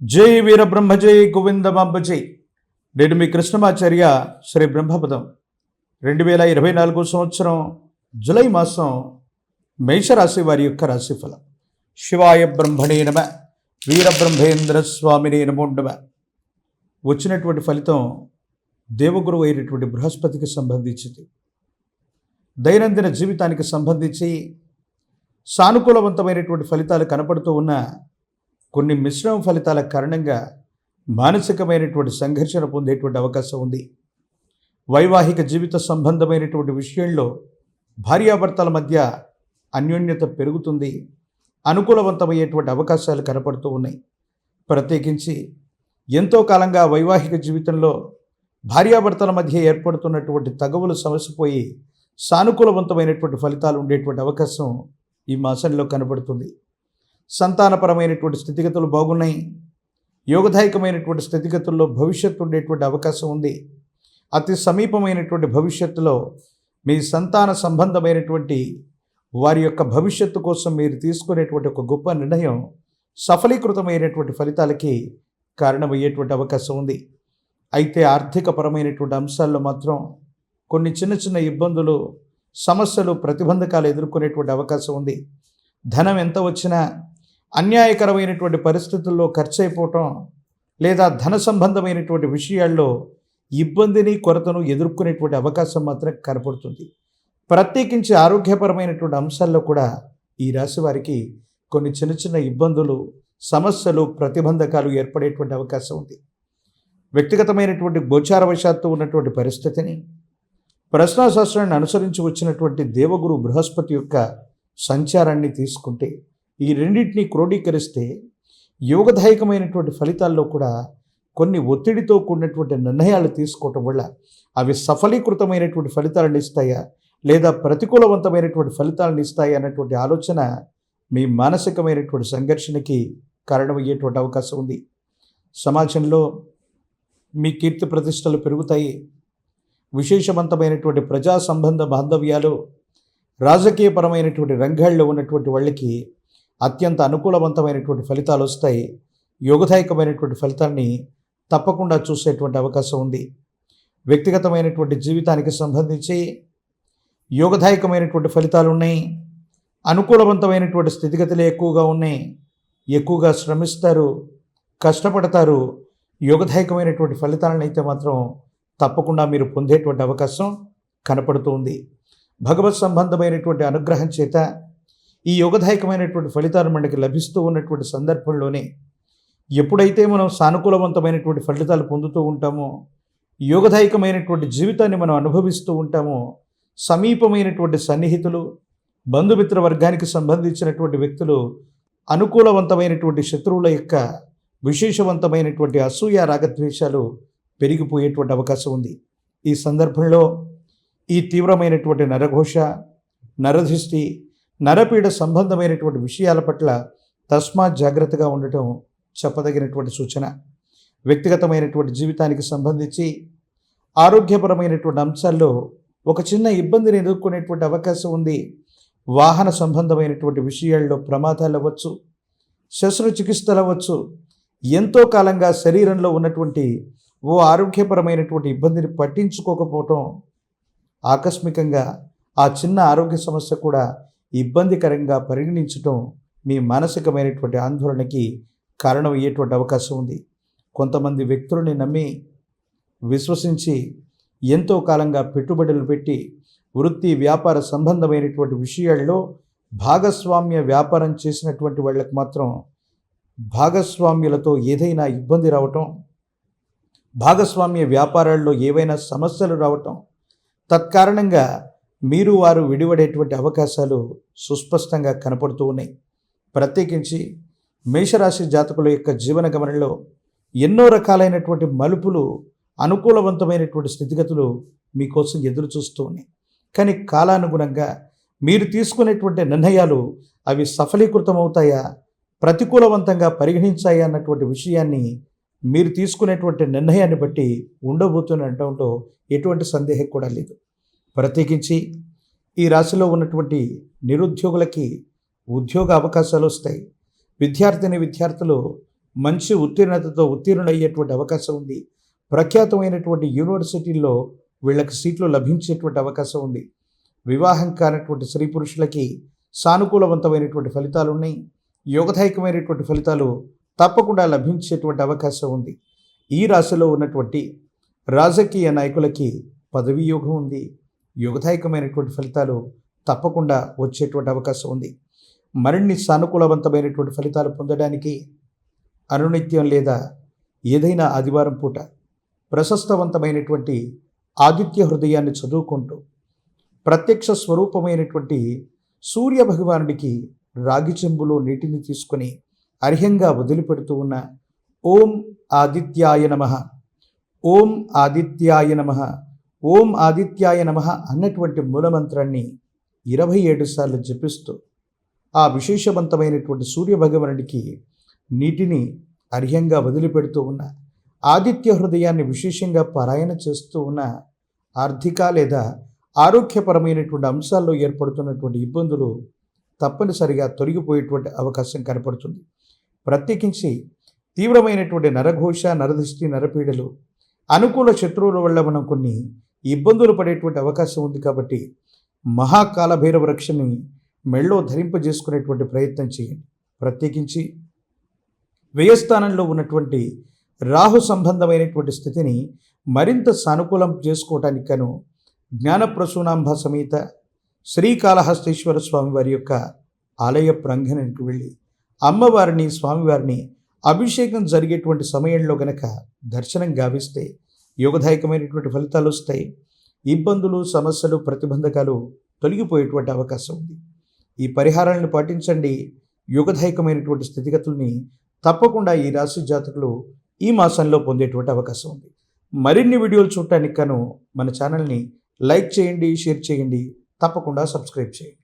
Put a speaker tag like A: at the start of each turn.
A: జై వీరబ్రహ్మ జై గోవిందమాంబ జై. నేను మీ కృష్ణమాచార్య శ్రీ బ్రహ్మపదం. 2024 సంవత్సరం జూలై మాసం మేషరాశి వారి యొక్క రాశిఫలం. శివాయ బ్రహ్మణే నమ, వీరబ్రహ్మేంద్ర స్వామినే నమో నమ. వచ్చినటువంటి ఫలితం దేవగురువు అయినటువంటి బృహస్పతికి సంబంధించింది. దైనందిన జీవితానికి సంబంధించి సానుకూలవంతమైనటువంటి ఫలితాలు కనపడుతూ ఉన్న కొన్ని మిశ్రమ ఫలితాల కారణంగా మానసికమైనటువంటి సంఘర్షణ పొందేటువంటి అవకాశం ఉంది. వైవాహిక జీవిత సంబంధమైనటువంటి విషయంలో భార్యాభర్తల మధ్య అన్యోన్యత పెరుగుతుంది. అనుకూలవంతమయ్యేటువంటి అవకాశాలు కనపడుతూ ఉన్నాయి. ప్రత్యేకించి ఎంతో కాలంగా వైవాహిక జీవితంలో భార్యాభర్తల మధ్య ఏర్పడుతున్నటువంటి తగవులు సమసిపోయి సానుకూలవంతమైనటువంటి ఫలితాలు ఉండేటువంటి అవకాశం ఈ మాసంలో కనబడుతుంది. సంతానపరమైనటువంటి స్థితిగతులు బాగున్నాయి. యోగదాయకమైనటువంటి స్థితిగతుల్లో భవిష్యత్తు ఉండేటువంటి అవకాశం ఉంది. అతి సమీపమైనటువంటి భవిష్యత్తులో మీ సంతాన సంబంధమైనటువంటి వారి యొక్క భవిష్యత్తు కోసం మీరు తీసుకునేటువంటి ఒక గొప్ప నిర్ణయం సఫలీకృతమైనటువంటి ఫలితాలకి కారణమయ్యేటువంటి అవకాశం ఉంది. అయితే ఆర్థికపరమైనటువంటి అంశాల్లో మాత్రం కొన్ని చిన్న చిన్న ఇబ్బందులు, సమస్యలు, ప్రతిబంధకాలు ఎదుర్కొనేటువంటి అవకాశం ఉంది. ధనం ఎంత వచ్చినా అన్యాయకరమైనటువంటి పరిస్థితుల్లో ఖర్చు అయిపోవటం, లేదా ధన సంబంధమైనటువంటి విషయాల్లో ఇబ్బందిని, కొరతను ఎదుర్కొనేటువంటి అవకాశం మాత్రం కనపడుతుంది. ప్రత్యేకించి ఆరోగ్యపరమైనటువంటి అంశాల్లో కూడా ఈ రాశి వారికి కొన్ని చిన్న చిన్న ఇబ్బందులు, సమస్యలు, ప్రతిబంధకాలు ఏర్పడేటువంటి అవకాశం ఉంది. వ్యక్తిగతమైనటువంటి గోచారవశాత్తు ఉన్నటువంటి పరిస్థితిని ప్రశ్నాశాస్త్రాన్ని అనుసరించి వచ్చినటువంటి దేవగురు బృహస్పతి యొక్క సంచారాన్ని తీసుకుంటే, ఈ రెండింటినీ క్రోడీకరిస్తే యోగదాయకమైనటువంటి ఫలితాల్లో కూడా కొన్ని ఒత్తిడితో కూడినటువంటి నిర్ణయాలు తీసుకోవటం వల్ల అవి సఫలీకృతమైనటువంటి ఫలితాలను ఇస్తాయా, లేదా ప్రతికూలవంతమైనటువంటి ఫలితాలను ఇస్తాయా అన్నటువంటి ఆలోచన మీ మానసికమైనటువంటి సంఘర్షణకి కారణమయ్యేటువంటి అవకాశం ఉంది. సమాజంలో మీ కీర్తి ప్రతిష్టలు పెరుగుతాయి. విశేషవంతమైనటువంటి ప్రజా సంబంధ బాంధవ్యాలు, రాజకీయపరమైనటువంటి రంగాల్లో ఉన్నటువంటి వాళ్ళకి అత్యంత అనుకూలవంతమైనటువంటి ఫలితాలు వస్తాయి. యోగదాయకమైనటువంటి ఫలితాన్ని తప్పకుండా చూసేటువంటి అవకాశం ఉంది. వ్యక్తిగతమైనటువంటి జీవితానికి సంబంధించి యోగదాయకమైనటువంటి ఫలితాలు ఉన్నాయి. అనుకూలవంతమైనటువంటి స్థితిగతులే ఎక్కువగా ఉన్నాయి. ఎక్కువగా శ్రమిస్తారు, కష్టపడతారు. యోగదాయకమైనటువంటి ఫలితాలను అయితే మాత్రం తప్పకుండా మీరు పొందేటువంటి అవకాశం కనపడుతూ ఉంది. భగవత్ సంబంధమైనటువంటి అనుగ్రహం చేత ఈ యోగదాయకమైనటువంటి ఫలితాలు మనకి లభిస్తూ ఉన్నటువంటి సందర్భంలోనే ఎప్పుడైతే మనం సానుకూలవంతమైనటువంటి ఫలితాలు పొందుతూ ఉంటామో, యోగదాయకమైనటువంటి జీవితాన్ని మనం అనుభవిస్తూ ఉంటామో, సమీపమైనటువంటి సన్నిహితులు, బంధుమిత్ర వర్గానికి సంబంధించినటువంటి వ్యక్తులు అనుకూలవంతమైనటువంటి శత్రువుల యొక్క విశేషవంతమైనటువంటి అసూయ, రాగద్వేషాలు పెరిగిపోయేటువంటి అవకాశం ఉంది. ఈ సందర్భంలో ఈ తీవ్రమైనటువంటి నరఘోష, నరదృష్టి, నరపీడ సంబంధమైనటువంటి విషయాల పట్ల తస్మాత్ జాగ్రత్తగా ఉండటం చెప్పదగినటువంటి సూచన. వ్యక్తిగతమైనటువంటి జీవితానికి సంబంధించి ఆరోగ్యపరమైనటువంటి అంశాల్లో ఒక చిన్న ఇబ్బందిని ఎదుర్కొనేటువంటి అవకాశం ఉంది. వాహన సంబంధమైనటువంటి విషయాల్లో ప్రమాదాలు అవ్వచ్చు, శస్త్రచికిత్సలు అవ్వచ్చు. ఎంతో కాలంగా శరీరంలో ఉన్నటువంటి ఓ ఆరోగ్యపరమైనటువంటి ఇబ్బందిని పట్టించుకోకపోవటం, ఆకస్మికంగా ఆ చిన్న ఆరోగ్య సమస్య కూడా ఇబ్బందికరంగా పరిగణించటం మీ మానసికమైనటువంటి ఆందోళనకి కారణమయ్యేటువంటి అవకాశం ఉంది. కొంతమంది వ్యక్తులని నమ్మి, విశ్వసించి ఎంతో కాలంగా పెట్టుబడులు పెట్టి వృత్తి, వ్యాపార సంబంధమైనటువంటి విషయాల్లో భాగస్వామ్య వ్యాపారం చేసినటువంటి వాళ్ళకి మాత్రం భాగస్వామ్యులతో ఏదైనా ఇబ్బంది రావటం, భాగస్వామ్య వ్యాపారాల్లో ఏవైనా సమస్యలు రావటం, తత్కారణంగా మీరు వారు విడిపడేటువంటి అవకాశాలు సుస్పష్టంగా కనపడుతూ ఉన్నాయి. ప్రత్యేకించి మేషరాశి జాతకుల యొక్క జీవన గమనంలో ఎన్నో రకాలైనటువంటి మలుపులు, అనుకూలవంతమైనటువంటి స్థితిగతులు మీకోసం ఎదురు చూస్తూ ఉన్నాయి. కానీ కాలానుగుణంగా మీరు తీసుకునేటువంటి నిర్ణయాలు అవి సఫలీకృతమవుతాయా, ప్రతికూలవంతంగా పరిగణించాయా అన్నటువంటి విషయాన్ని మీరు తీసుకునేటువంటి నిర్ణయాన్ని బట్టి ఉండబోతున్నటంలో ఎటువంటి సందేహం కూడా లేదు. ప్రత్యేకించి ఈ రాశిలో ఉన్నటువంటి నిరుద్యోగులకి ఉద్యోగ అవకాశాలు వస్తాయి. విద్యార్థులు మంచి ఉత్తీర్ణతతో ఉత్తీర్ణులయ్యేటువంటి అవకాశం ఉంది. ప్రఖ్యాతమైనటువంటి యూనివర్సిటీల్లో వీళ్ళకి సీట్లు లభించేటువంటి అవకాశం ఉంది. వివాహం కానటువంటి స్త్రీ పురుషులకి సానుకూలవంతమైనటువంటి ఫలితాలు ఉన్నాయి. యోగదాయకమైనటువంటి ఫలితాలు తప్పకుండా లభించేటువంటి అవకాశం ఉంది. ఈ రాశిలో ఉన్నటువంటి రాజకీయ నాయకులకి పదవీ యోగం ఉంది. యోగదాయకమైనటువంటి ఫలితాలు తప్పకుండా వచ్చేటువంటి అవకాశం ఉంది. మరిన్ని సానుకూలవంతమైనటువంటి ఫలితాలు పొందడానికి అనునిత్యం లేదా ఏదైనా ఆదివారం పూట ప్రశస్తవంతమైనటువంటి ఆదిత్య హృదయాన్ని చదువుకుంటూ ప్రత్యక్ష స్వరూపమైనటువంటి సూర్య భగవానుడికి రాగి చెంబులో నీటిని తీసుకొని అర్హ్యంగా వదిలిపెడుతూ ఉన్న ఓం ఆదిత్యాయ నమః, ఓం ఆదిత్యాయ నమః, ఓం ఆదిత్యాయ నమః అన్నటువంటి మూలమంత్రాన్ని 27 సార్లు జపిస్తూ ఆ విశేషవంతమైనటువంటి సూర్య భగవానుడికి నీటిని అర్హ్యంగా వదిలిపెడుతూ ఉన్న ఆదిత్య హృదయాన్ని విశేషంగా పారాయణ చేస్తూ ఉన్న ఆర్థిక లేదా ఆరోగ్యపరమైనటువంటి అంశాల్లో ఏర్పడుతున్నటువంటి ఇబ్బందులు తప్పనిసరిగా తొలగిపోయేటువంటి అవకాశం కనపడుతుంది. ప్రత్యేకించి తీవ్రమైనటువంటి నరఘోష, నరదృష్టి, నరపీడలు, అనుకూల శత్రువుల వల్ల మనం కొన్ని ఇబ్బందులు పడేటువంటి అవకాశం ఉంది. కాబట్టి మహాకాలభైరవ రక్షని మెళ్ళో ధరింపజేసుకునేటువంటి ప్రయత్నం చేయండి. ప్రత్యేకించి వ్యయస్థానంలో ఉన్నటువంటి రాహు సంబంధమైనటువంటి స్థితిని మరింత సానుకూలం చేసుకోవటానికి గాను జ్ఞానప్రసూనాంబ సమేత శ్రీకాళహస్తీశ్వర స్వామివారి యొక్క ఆలయ ప్రాంగణానికి వెళ్ళి అమ్మవారిని, స్వామివారిని అభిషేకం జరిగేటువంటి సమయంలో గనక దర్శనం గావిస్తే యోగదాయకమైనటువంటి ఫలితాలు వస్తాయి. ఇబ్బందులు, సమస్యలు, ప్రతిబంధకాలు తొలగిపోయేటువంటి అవకాశం ఉంది. ఈ పరిహారాలను పాటించండి. యోగదాయకమైనటువంటి స్థితిగతుల్ని తప్పకుండా ఈ రాశి జాతకులు ఈ మాసంలో పొందేటువంటి అవకాశం ఉంది. మరిన్ని వీడియోలు చూడటానికి గాను మన ఛానల్ని లైక్ చేయండి, షేర్ చేయండి, తప్పకుండా సబ్స్క్రైబ్ చేయండి.